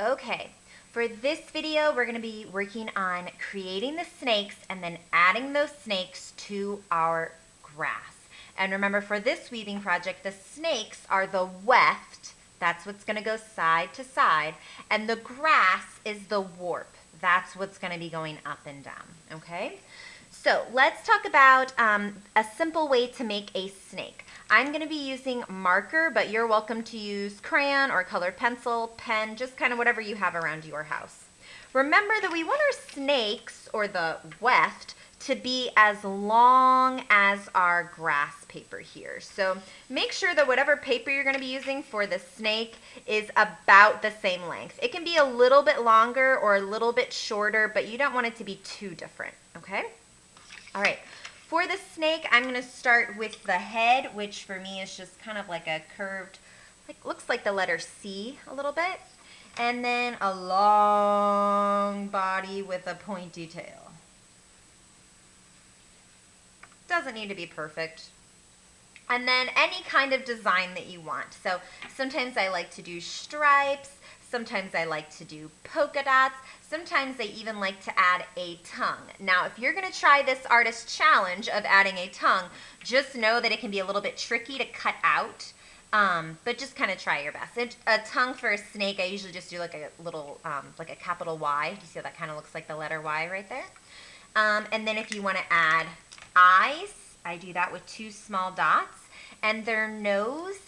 Okay, for this video, we're going to be working on creating the snakes and then adding those snakes to our grass. And remember, for this weaving project, the snakes are the weft. That's what's going to go side to side. And the grass is the warp. That's what's going to be going up and down, okay? So let's talk about a simple way to make a snake. I'm going to be using marker, but you're welcome to use crayon or colored pencil, pen, just kind of whatever you have around your house. Remember that we want our snakes, or the weft, to be as long as our grass paper here. So make sure that whatever paper you're going to be using for the snake is about the same length. It can be a little bit longer or a little bit shorter, but you don't want it to be too different, okay? All right, for the snake, I'm going to start with the head, which for me is just kind of like a curved, looks like the letter C a little bit, and then a long body with a pointy tail. Doesn't need to be perfect. And then any kind of design that you want. So sometimes I like to do stripes, sometimes I like to do polka dots, sometimes I even like to add a tongue. Now, if you're going to try this artist challenge of adding a tongue, just know that it can be a little bit tricky to cut out, but just kind of try your best. A tongue for a snake, I usually just do like a little, like a capital Y. Do you see how that kind of looks like the letter Y right there? And then if you want to add eyes, I do that with 2 small dots. And their nose,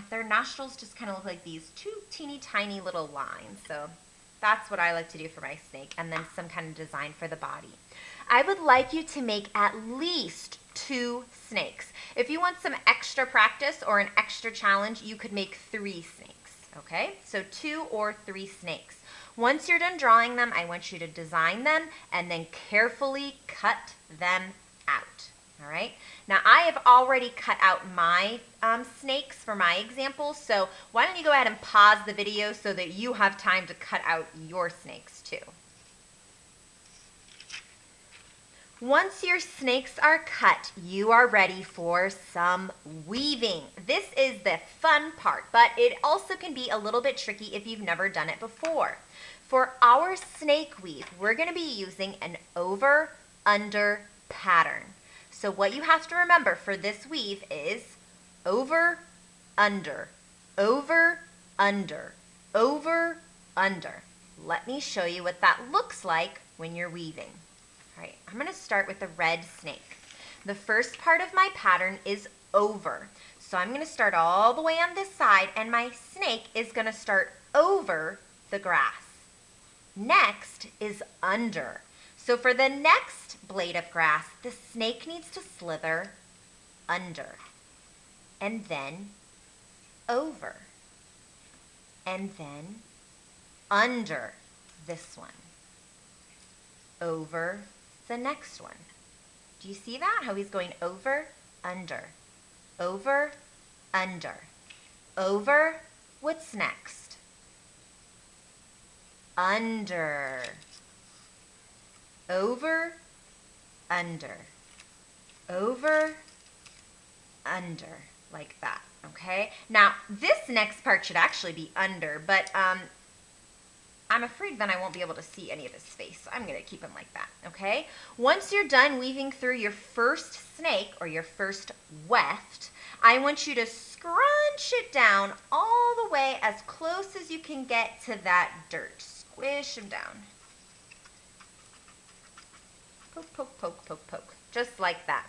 their nostrils just kind of look like these 2 teeny tiny little lines. So that's what I like to do for my snake. And then some kind of design for the body. I would like you to make at least 2 snakes. If you want some extra practice or an extra challenge, you could make 3 snakes. Okay, so 2 or 3 snakes. Once you're done drawing them, I want you to design them and then carefully cut them out. All right, now I have already cut out my snakes for my example, so why don't you go ahead and pause the video so that you have time to cut out your snakes too. Once your snakes are cut, you are ready for some weaving. This is the fun part, but it also can be a little bit tricky if you've never done it before. For our snake weave, we're going to be using an over-under pattern. So what you have to remember for this weave is over, under, over, under, over, under. Let me show you what that looks like when you're weaving. All right, I'm going to start with the red snake. The first part of my pattern is over. So I'm going to start all the way on this side, and my snake is going to start over the grass. Next is under. So for the next blade of grass, the snake needs to slither under, and then over, and then under this one, over the next one. Do you see that? How he's going over, under, over, under, over. What's next? Under, over, under, over, under, like that, okay? Now, this next part should actually be under, but I'm afraid then I won't be able to see any of his face, so I'm going to keep him like that, okay? Once you're done weaving through your first snake, or your first weft, I want you to scrunch it down all the way as close as you can get to that dirt. Squish him down. Poke, poke, poke, poke, poke. Just like that.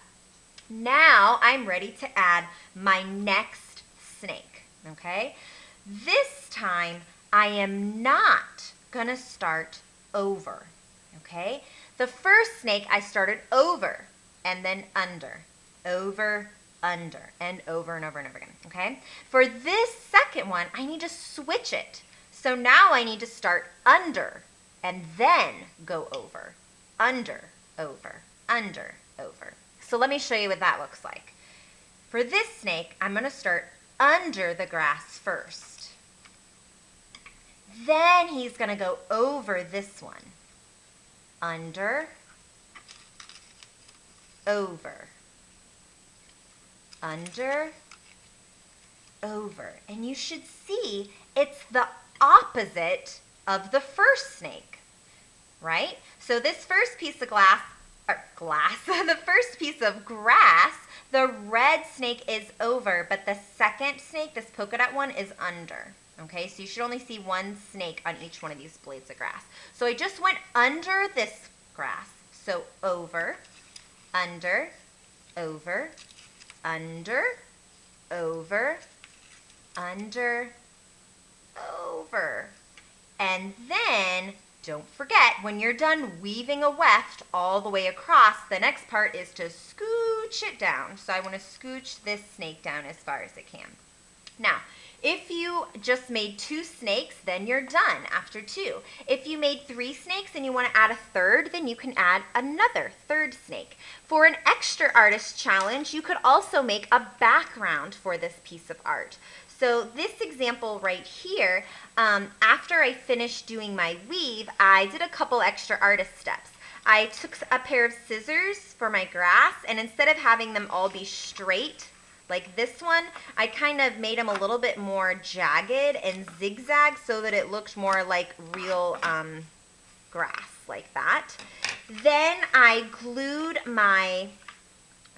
Now I'm ready to add my next snake, okay? This time I am not going to start over, okay? The first snake I started over and then under, over, under, and over and over and over again, okay? For this second one, I need to switch it. So now I need to start under and then go over, under, over, under, over. So let me show you what that looks like. For this snake, I'm going to start under the grass first. Then he's going to go over this one. Under, over, under, over. And you should see it's the opposite of the first snake, right? So this first piece of glass, the first piece of grass, the red snake is over, but the second snake, this polka dot one, is under. Okay, so you should only see one snake on each one of these blades of grass. So I just went under this grass. So over, under, over, under, over, under, over. And then, don't forget, when you're done weaving a weft all the way across, the next part is to scooch it down. So I want to scooch this snake down as far as it can. Now, if you just made 2 snakes, then you're done after 2. If you made 3 snakes and you want to add a third, then you can add another third snake. For an extra artist challenge, you could also make a background for this piece of art. So this example right here, after I finished doing my weave, I did a couple extra artist steps. I took a pair of scissors for my grass, and instead of having them all be straight, like this one, I kind of made them a little bit more jagged and zigzag so that it looked more like real grass, like that. Then I glued my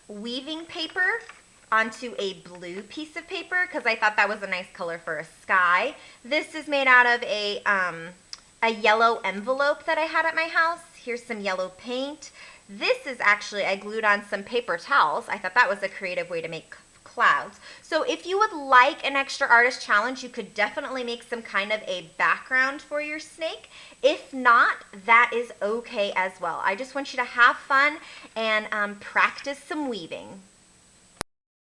weaving paper onto a blue piece of paper because I thought that was a nice color for a sky. This is made out of a yellow envelope that I had at my house. Here's some yellow paint. This is actually, I glued on some paper towels. I thought that was a creative way to make clouds. So if you would like an extra artist challenge, you could definitely make some kind of a background for your snake. If not, that is okay as well. I just want you to have fun and practice some weaving.